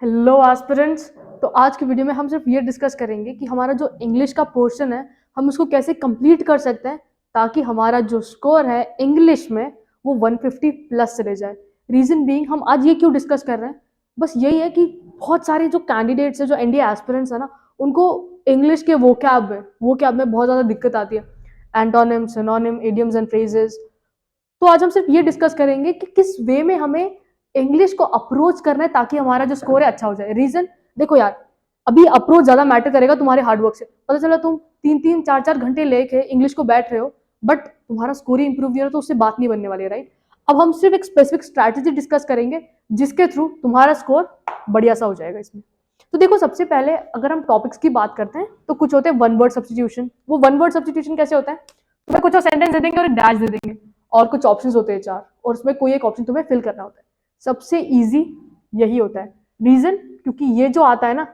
Hello aspirants. तो आज की वीडियो में हम सिर्फ ये डिस्कस करेंगे कि हमारा जो इंग्लिश का पोर्शन है हम उसको कैसे कंप्लीट कर सकते हैं ताकि हमारा जो स्कोर है इंग्लिश में वो 150 प्लस चले जाए। रीज़न बीइंग हम आज ये क्यों डिस्कस कर रहे हैं, बस यही है कि बहुत सारे जो कैंडिडेट्स हैं, जो एनडीए एस्पिरेंट्स है ना, उनको इंग्लिश के वोकैब में बहुत ज़्यादा दिक्कत आती है। Antonym, synonym, idioms and phrases. तो आज हम सिर्फ ये डिस्कस करेंगे कि किस वे में हमें इंग्लिश को अप्रोच करना है ताकि हमारा जो स्कोर है अच्छा हो जाए। रीजन देखो यार, अभी अप्रोच ज्यादा मैटर करेगा तुम्हारे हार्डवर्क से। पता चला तुम 3-3 4-4 घंटे लेके इंग्लिश को बैठ रहे हो बट तुम्हारा स्कोर ही इंप्रूव नहीं हो रहा, तो उससे बात नहीं बनने वाली है, राइट। अब हम सिर्फ एक स्पेसिफिक स्ट्रैटेजी डिस्कस करेंगे जिसके थ्रू तुम्हारा स्कोर बढ़िया सा हो जाएगा इसमें। तो देखो, सबसे पहले अगर हम टॉपिक्स की बात करते हैं तो कुछ होते हैं वन वर्ड सब्सटीट्यूशन। वो वन वर्ड सब्सटीट्यूशन कैसे होता है, तुम्हें कुछ सेंटेंस दे देंगे और एक डैश दे देंगे और कुछ ऑप्शंस होते हैं 4 और उसमें कोई एक ऑप्शन तुम्हें फिल करना होता है। सबसे इजी यही होता है। रीजन, क्योंकि ये जो आता है ना,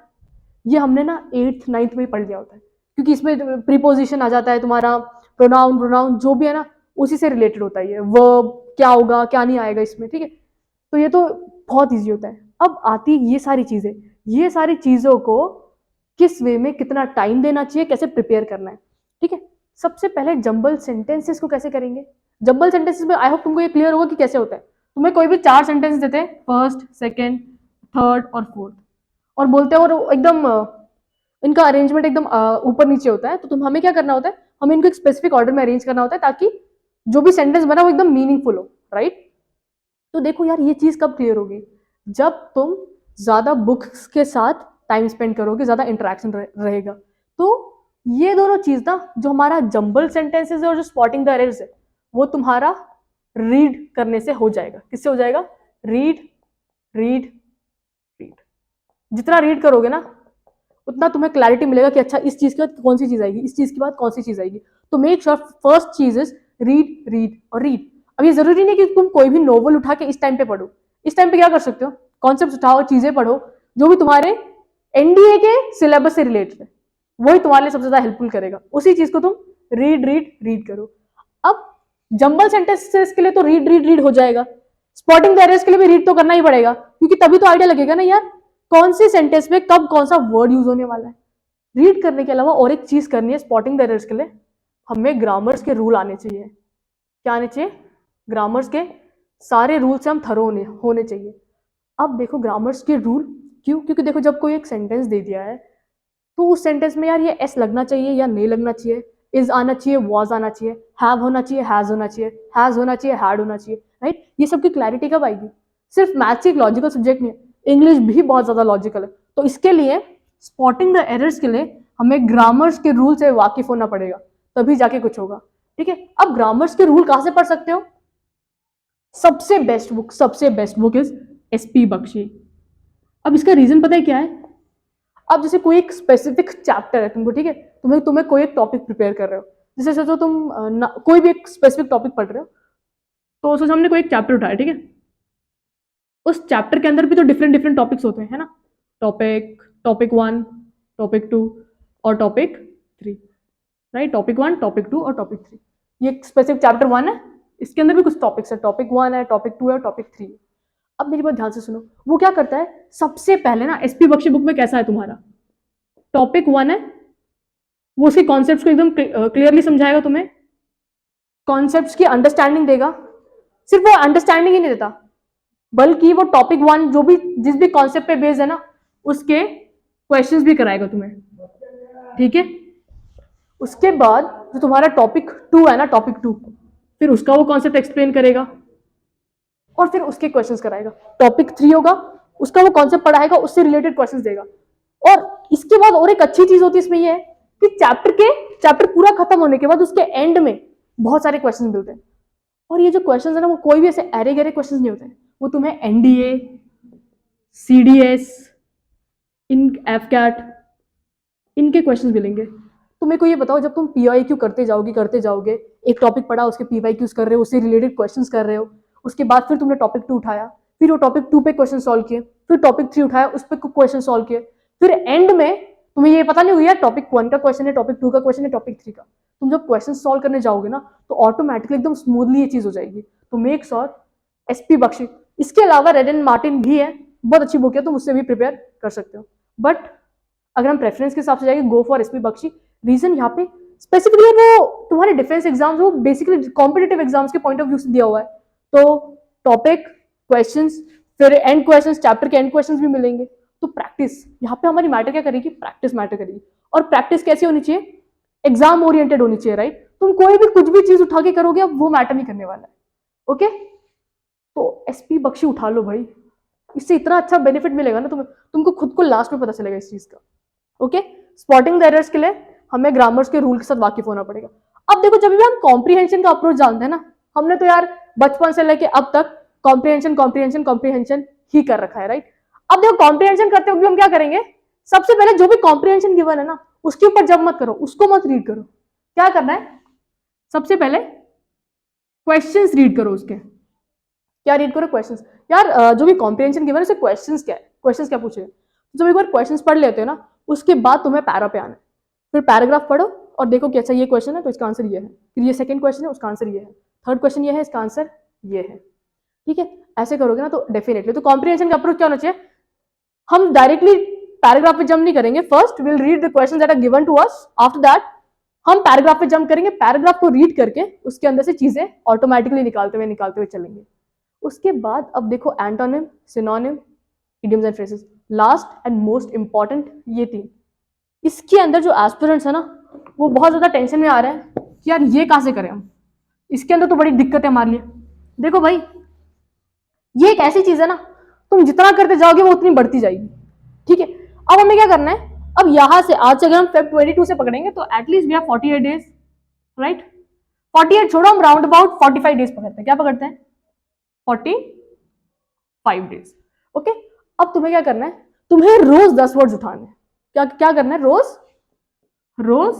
ये हमने ना 8th 9th में ही पढ़ लिया होता है, क्योंकि इसमें प्रीपोजिशन आ जाता है, तुम्हारा प्रोनाउन प्रोनाउन जो भी है ना उसी से रिलेटेड होता है। ये वर्ब क्या होगा क्या नहीं आएगा इसमें, ठीक है। तो ये तो बहुत ईजी होता है। अब आती ये सारी चीजों को किस वे में कितना टाइम देना चाहिए, कैसे प्रिपेयर करना है, ठीक है। सबसे पहले जंबल सेंटेंसेस को कैसे करेंगे। जंबल सेंटेंसेस में आई होप तुमको ये क्लियर होगा कि कैसे होता है। तुम्हें कोई भी 4 सेंटेंस देते हैं, फर्स्ट, सेकंड, थर्ड और फोर्थ, और बोलते हैं और एकदम इनका अरेंजमेंट एकदम ऊपर नीचे होता है। तो तुम हमें क्या करना होता है, हमें इनको एक स्पेसिफिक ऑर्डर में अरेंज करना होता है ताकि जो भी सेंटेंस बना वो एकदम मीनिंगफुल हो, राइट। तो देखो यार, ये चीज कब क्लियर होगी, जब तुम ज्यादा बुक्स के साथ टाइम स्पेंड करोगे, ज्यादा इंटरेक्शन रहेगा। तो ये दोनों चीज ना, जो हमारा जंबल सेंटेंसेस है और जो स्पॉटिंग द एरर्स है, वो तुम्हारा रीड करने से हो जाएगा। किससे हो जाएगा, रीड रीड रीड। जितना रीड करोगे ना उतना तुम्हें क्लैरिटी मिलेगा कि अच्छा इस चीज के बाद कौन सी चीज आएगी, इस चीज के बाद कौन सी चीज आएगी। तो मेक श्योर फर्स्ट चीज इज रीड रीड और रीड। अब ये जरूरी नहीं कि तुम कोई भी नोवेल उठा के इस टाइम पे पढ़ो। इस टाइम पे क्या कर सकते हो, कॉन्सेप्ट उठाओ, चीजें पढ़ो जो भी तुम्हारे एनडीए के सिलेबस से रिलेटेड है, वही तुम्हारे लिए सबसे ज्यादा हेल्पफुल करेगा। उसी चीज को तुम रीड रीड रीड करो। अब जंबल सेंटेंसेस के लिए तो रीड रीड रीड हो जाएगा, स्पॉटिंग द एरर्स के लिए भी रीड तो करना ही पड़ेगा, क्योंकि तभी तो आइडिया लगेगा ना यार कौन सी सेंटेंस में कब कौन सा वर्ड यूज होने वाला है। रीड करने के अलावा और एक चीज करनी है स्पॉटिंग द एरर्स के लिए, हमें ग्रामर्स के रूल आने चाहिए। क्या आने चाहिए, ग्रामर्स के सारे रूल से हम थरो होने चाहिए। अब देखो ग्रामर्स के रूल क्यों, क्योंकि देखो जब कोई एक सेंटेंस दे दिया है तो उस सेंटेंस में यार ये एस लगना चाहिए या नहीं लगना चाहिए, इज आना चाहिए, वॉज आना चाहिए, हैव होना चाहिए, हैज होना चाहिए, हैज होना चाहिए, हैड होना चाहिए, राइट। ये सब की क्लैरिटी कब आएगी, सिर्फ मैथ्स एक लॉजिकल सब्जेक्ट नहीं है, इंग्लिश भी बहुत ज्यादा लॉजिकल है। तो इसके लिए स्पॉटिंग द एरर्स के लिए हमें ग्रामर्स के रूल से वाकिफ होना पड़ेगा, तभी जाके कुछ होगा, ठीक है। अब ग्रामर्स के रूल कहां से पढ़ सकते हो, सबसे best book is SP Bakshi. अब इसका रीजन पता है क्या है। अब जैसे कोई एक स्पेसिफिक चैप्टर है तुमको, ठीक है, तुम्हें कोई एक टॉपिक प्रिपेयर कर रहे हो। जैसे सोचो तुम कोई भी एक स्पेसिफिक टॉपिक पढ़ रहे हो, तो सोचो हमने कोई एक चैप्टर उठाया, ठीक है। उस चैप्टर के अंदर भी तो डिफरेंट डिफरेंट टॉपिक्स होते हैं, है ना। टॉपिक 1, टॉपिक 2 और टॉपिक 3, राइट। टॉपिक 1, टॉपिक 2 और टॉपिक 3, ये स्पेसिफिक चैप्टर 1 है। इसके अंदर भी कुछ टॉपिक्स है, टॉपिक 1 है, टॉपिक 2 है और टॉपिक 3 है। अब मेरी बात ध्यान से सुनो, वो क्या करता है, सबसे पहले ना एसपी बख्शी बुक में कैसा है, तुम्हारा टॉपिक 1 है, वो उसके कॉन्सेप्ट्स को एकदम क्लियरली समझाएगा तुम्हें, कॉन्सेप्ट्स की अंडरस्टैंडिंग देगा। सिर्फ वो अंडरस्टैंडिंग ही नहीं देता, बल्कि वो टॉपिक 1 जो भी जिस भी कॉन्सेप्ट पे बेस्ड है ना उसके क्वेश्चंस भी कराएगा तुम्हें, ठीक है। उसके बाद जो तुम्हारा टॉपिक 2 है ना, टॉपिक 2, फिर उसका वो कॉन्सेप्ट एक्सप्लेन करेगा और फिर उसके क्वेश्चंस कराएगा। टॉपिक 3 होगा, उसका वो कॉन्सेप्ट पढ़ाएगा, उससे रिलेटेड क्वेश्चंस देगा। और इसके बाद और एक अच्छी चीज होती है इसमें, ये है कि चैप्टर पूरा खत्म होने के बाद उसके एंड में बहुत सारे क्वेश्चन मिलते हैं। और ये जो क्वेश्चन है ना, वो कोई भी ऐसे अरे गरे क्वेश्चन नहीं होते हैं, वो तुम्हें एनडीए, सीडीएस, इन एफकैट, इनके क्वेश्चन मिलेंगे। तो मेरे को ये बताओ, जब तुम पीआईक्यू करते जाओगे, एक टॉपिक पढ़ा, उसके पीवाईक्यूज कर रहे हो, उससे रिलेटेड क्वेश्चंस कर रहे हो, उसके बाद फिर तुमने टॉपिक 2 उठाया, फिर वो टॉपिक 2 पे क्वेश्चन सॉल्व किए, फिर टॉपिक 3 उठाया, उस पर क्वेश्चन सॉल्व किए, फिर एंड में तुम्हें ये पता नहीं हुआ टॉपिक 1 का क्वेश्चन है, टॉपिक 2 का क्वेश्चन है, टॉपिक 3 का। तुम जब क्वेश्चन सॉल्व करने जाओगे ना तो ऑटोमेटिकली एकदम स्मूथली ये चीज हो जाएगी। तो मेक श्योर एसपी बख्शी, इसके अलावा रेड एंड मार्टिन भी है, बहुत अच्छी बुक है, तुम उससे भी प्रिपेयर कर सकते हो। बट अगर हम प्रेफरेंस के हिसाब से जाएंगे, go for SP Bakshi. Reason यहाँ पे स्पेसिफिकली वो तुम्हारे डिफेंस एग्जाम्स, वो बेसिकली कॉम्पिटेटिव एग्जाम्स के पॉइंट ऑफ व्यू से दिया हुआ है। तो टॉपिक, क्वेश्चंस, फिर एंड क्वेश्चंस, चैप्टर के एंड क्वेश्चंस भी मिलेंगे। तो प्रैक्टिस यहाँ पे हमारी मैटर क्या करेगी, प्रैक्टिस मैटर करेगी। और प्रैक्टिस कैसी होनी चाहिए, एग्जाम ओरिएंटेड होनी चाहिए, राइट। तुम कोई भी कुछ भी चीज उठा के करोगे, अब वो मैटर नहीं करने वाला है। ओके, तो एसपी बख्शी उठा लो भाई, इससे इतना अच्छा बेनिफिट मिलेगा ना तुम्हें, तुमको खुद को लास्ट में पता चलेगा इस चीज का। ओके, स्पॉटिंग द एरर्स के लिए हमें ग्रामर्स के रूल के साथ वाकिफ होना पड़ेगा। अब देखो, जब भी हम कॉम्प्रीहेंशन का अप्रोच जानते हैं ना, हमने तो यार बचपन से लेके अब तक कॉम्प्रीहेंशन कॉम्प्रीहेंशन कॉम्प्रीहेंशन ही कर रखा है, राइट। अब देखो, कॉम्प्रीहेंशन करते हुए हम क्या करेंगे, सबसे पहले जो भी कॉम्प्रीहेंशन गिवन है ना, उसके ऊपर जब मत करो, उसको मत रीड करो। क्या करना है, सबसे पहले क्वेश्चंस रीड करो उसके। क्या रीड करो, क्वेश्चंस। यार जो भी कॉम्प्रीहेंशन गिवन है उससे क्वेश्चंस क्या है, क्वेश्चंस क्या पूछे, जब एक बार क्वेश्चंस पढ़ लेते हो ना, उसके बाद तुम्हें पैरा पे आना है। फिर पैराग्राफ पढ़ो और देखो कि अच्छा ये क्वेश्चन है तो इसका आंसर ये है, फिर ये सेकंड क्वेश्चन है उसका आंसर ये है, थर्ड क्वेश्चन ये है इसका आंसर ये है। ठीक है, ऐसे करोगे ना तो डेफिनेटली। तो कॉम्प्रीहेंशन का अप्रोच क्या होना चाहिए, हम डायरेक्टली पैराग्राफ पे जंप नहीं करेंगे। First will read the question that are given to us, after that हम पैराग्राफ पे जंप करेंगे, पैराग्राफ को रीड करके उसके अंदर से चीजें ऑटोमेटिकली निकालते हुए चलेंगे। उसके बाद अब देखो, antonym, synonym, idioms and phrases, last and most important ये तीन। इसके अंदर जो एस्पिरेंट्स है ना, वो बहुत ज्यादा टेंशन में आ रहे हैं कि यार ये कहां से करें हम, इसके अंदर तो बड़ी दिक्कत है हमारे लिए। देखो भाई, ये एक ऐसी चीज है ना, तुम जितना करते जाओगे वो उतनी बढ़ती जाएगी। ठीक है, अब हमें क्या करना है, अब यहां से आज से अगर हम Feb 22 से पकड़ेंगे तो at least we have 48 days, right. 48 छोड़ो, हम राउंड अबाउट 45 डेज पकड़ते हैं। क्या पकड़ते हैं, 45 डेज। ओके, अब तुम्हें क्या करना है, तुम्हें रोज 10 वर्ड्स उठाने हैं। क्या क्या करना है, रोज रोज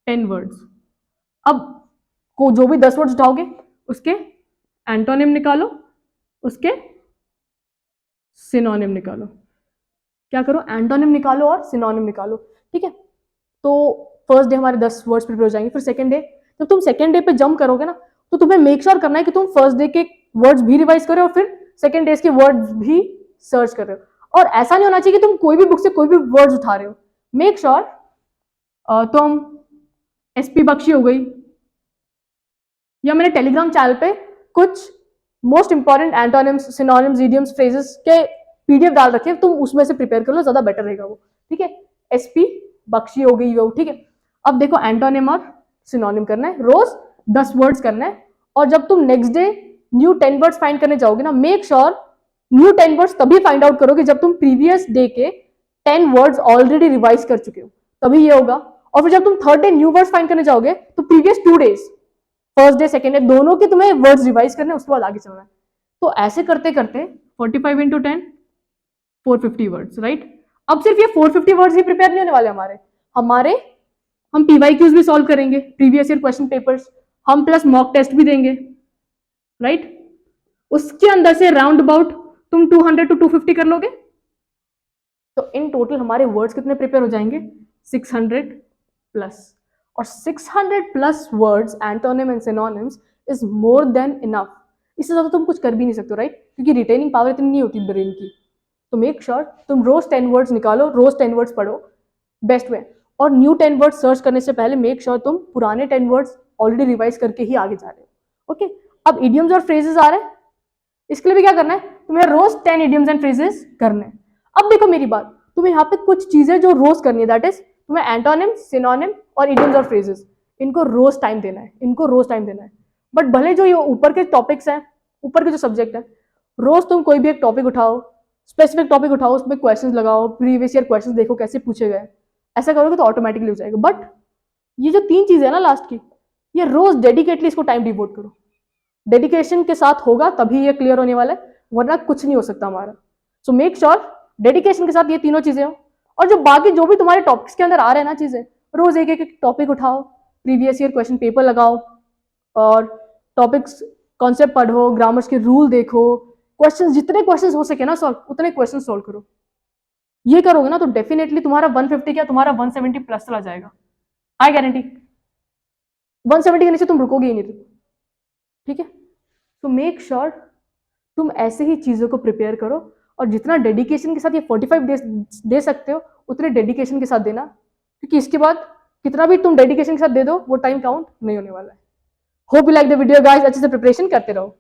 10 वर्ड्स। अब को जो भी 10 वर्ड्स उठाओगे उसके एंटोनिम निकालो, उसके सिनोनिम निकालो। क्या करो, एंटोनिम निकालो और सिनोनिम निकालो। ठीक है, तो फर्स्ट डे हमारे 10 वर्ड्स प्रिपेयर हो जाएंगे। फिर सेकंड डे, जब तुम सेकंड डे पे जंप करोगे ना, तो तुम्हें मेक श्योर करना है कि तुम फर्स्ट डे के वर्ड्स भी रिवाइज करो और फिर सेकंड डे के वर्ड्स भी सर्च कर रहे हो। और ऐसा नहीं होना चाहिए कि तुम कोई भी बुक से कोई भी वर्ड्स उठा रहे हो। मेक श्योर तुम एसपी बख्शी हो गई, या मैंने टेलीग्राम चैनल पे कुछ most important antonyms, synonyms, idioms, phrases के पीडीएफ डाल रखे हैं, तुम उसमें से प्रिपेयर कर लो, ज्यादा बेटर रहेगा वो। ठीक है, एसपी बख्शी हो गई वो। ठीक है, अब देखो, एंटोनिम और सिनोनिम करना है, रोज 10 वर्ड्स करना है। और जब तुम next day new 10 words find करने जाओगे ना, मेक श्योर न्यू 10 वर्ड्स तभी फाइंड आउट करोगे जब तुम प्रीवियस डे के 10 वर्ड्स ऑलरेडी रिवाइज कर चुके हो, तभी ये होगा। और फिर जब तुम third day new words find करने जाओगे तो previous 2 days, first day second day, दोनों के तुम्हें वर्ड्स रिवाइज करने, उसके बाद आगे चलना है। तो ऐसे करते करते 45 इंटू 10, 450 वर्ड्स, राइट। अब सिर्फ ये 450 वर्ड्स ही प्रिपेयर नहीं होने वाले हमारे हमारे हम पीवाईक्यूज भी सॉल्व करेंगे, प्रीवियस ईयर क्वेश्चन पेपर्स, हम प्लस मॉक टेस्ट भी देंगे, राइट। उसके अंदर से राउंड अबाउट तुम 200 टू 250 कर लोगे, तो इन टोटल हमारे वर्ड्स कितने प्रिपेयर हो जाएंगे, 600 प्लस। और 600 plus words, antonym and synonyms, is more than enough. इससे ज्यादा तुम कुछ कर भी नहीं सकते, राइट, क्योंकि रिटेनिंग पावर इतनी नहीं होती ब्रेन की। तो मेक श्योर तुम रोज 10 वर्ड्स निकालो, रोज 10 वर्ड्स पढ़ो, बेस्ट वे। और न्यू 10 वर्ड्स सर्च करने से पहले मेक श्योर तुम पुराने 10 वर्ड्स ऑलरेडी रिवाइज करके ही आगे जा रहे हो। ओके, अब इडियम्स और फ्रेजेस आ रहे हैं, इसके लिए भी क्या करना है, तुम्हें रोज 10 इडियम्स एंड फ्रेजेस करने हैं। अब देखो मेरी बात, तुम्हें यहाँ पे कुछ चीजें जो रोज करनी है, दैट इज तुम्हें एंटोनिम, सिनोनिम और इडियम्स और फ्रेजेस, इनको रोज टाइम देना है, इनको रोज टाइम देना है। बट भले जो ये ऊपर के टॉपिक्स हैं, ऊपर के जो सब्जेक्ट है, रोज तुम कोई भी एक टॉपिक उठाओ, स्पेसिफिक टॉपिक उठाओ, उसमें क्वेश्चंस लगाओ, प्रीवियस ईयर क्वेश्चंस देखो कैसे पूछे गए, ऐसा करोगे तो ऑटोमेटिकली हो जाएगा। बट ये जो 3 चीजें है ना लास्ट की, ये रोज डेडिकेटली इसको टाइम डिवोट करो। डेडिकेशन के साथ होगा तभी ये क्लियर होने वाला है, वरना कुछ नहीं हो सकता हमारा। सो मेक श्योर डेडिकेशन के साथ ये तीनों चीजें हो। और जो बाकी जो भी तुम्हारे टॉपिक्स के अंदर आ रहे हैं ना चीजें, रोज एक एक टॉपिक उठाओ, प्रीवियस ईयर क्वेश्चन पेपर लगाओ, और टॉपिक्स कॉन्सेप्ट पढ़ो, ग्रामर्स के रूल देखो, क्वेश्चन जितने क्वेश्चन हो सके ना सॉल्व, उतने क्वेश्चन सॉल्व करो। ये करोगे ना तो डेफिनेटली तुम्हारा 150 क्या, तुम्हारा 170 प्लस चला जाएगा, आई गारंटी। 170 के नीचे तुम रुकोगे ही नहीं। ठीक है, तो मेक श्योर तुम ऐसे ही चीजों को प्रिपेयर करो। और जितना डेडिकेशन के साथ ये 45 डेज दे सकते हो उतने डेडिकेशन के साथ देना, क्योंकि इसके बाद कितना भी तुम डेडिकेशन के साथ दे दो वो टाइम काउंट नहीं होने वाला है। Hope you like the video guys, अच्छे से प्रिपरेशन करते रहो।